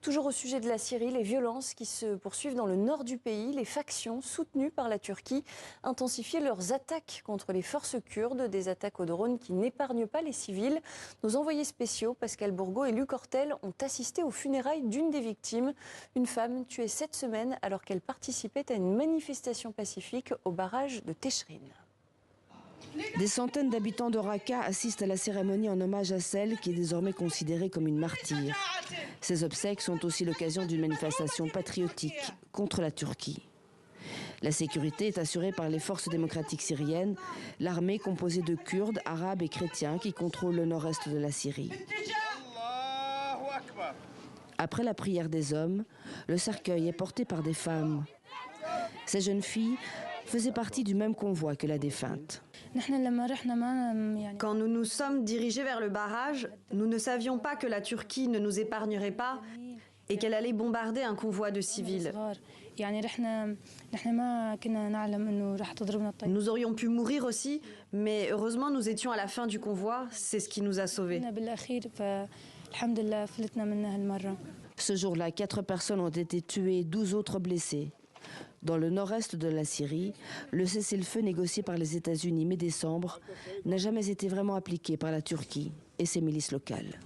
Toujours au sujet de la Syrie, les violences qui se poursuivent dans le nord du pays. Les factions soutenues par la Turquie intensifient leurs attaques contre les forces kurdes, des attaques aux drones qui n'épargnent pas les civils. Nos envoyés spéciaux, Pascal Bourgault et Luc Hortel, ont assisté aux funérailles d'une des victimes, une femme tuée cette semaine alors qu'elle participait à une manifestation pacifique au barrage de Teshrin. Des centaines d'habitants de Raqqa assistent à la cérémonie en hommage à celle qui est désormais considérée comme une martyre. Ces obsèques sont aussi l'occasion d'une manifestation patriotique contre la Turquie. La sécurité est assurée par les forces démocratiques syriennes, l'armée composée de Kurdes, Arabes et chrétiens qui contrôlent le nord-est de la Syrie. Après la prière des hommes, le cercueil est porté par des femmes. Ces jeunes filles faisaient partie du même convoi que la défunte. Quand nous nous sommes dirigés vers le barrage, nous ne savions pas que la Turquie ne nous épargnerait pas et qu'elle allait bombarder un convoi de civils. Nous aurions pu mourir aussi, mais heureusement nous étions à la fin du convoi, c'est ce qui nous a sauvés. Ce jour-là, 4 personnes ont été tuées, 12 autres blessées. Dans le nord-est de la Syrie, le cessez-le-feu négocié par les États-Unis mi-décembre n'a jamais été vraiment appliqué par la Turquie et ses milices locales.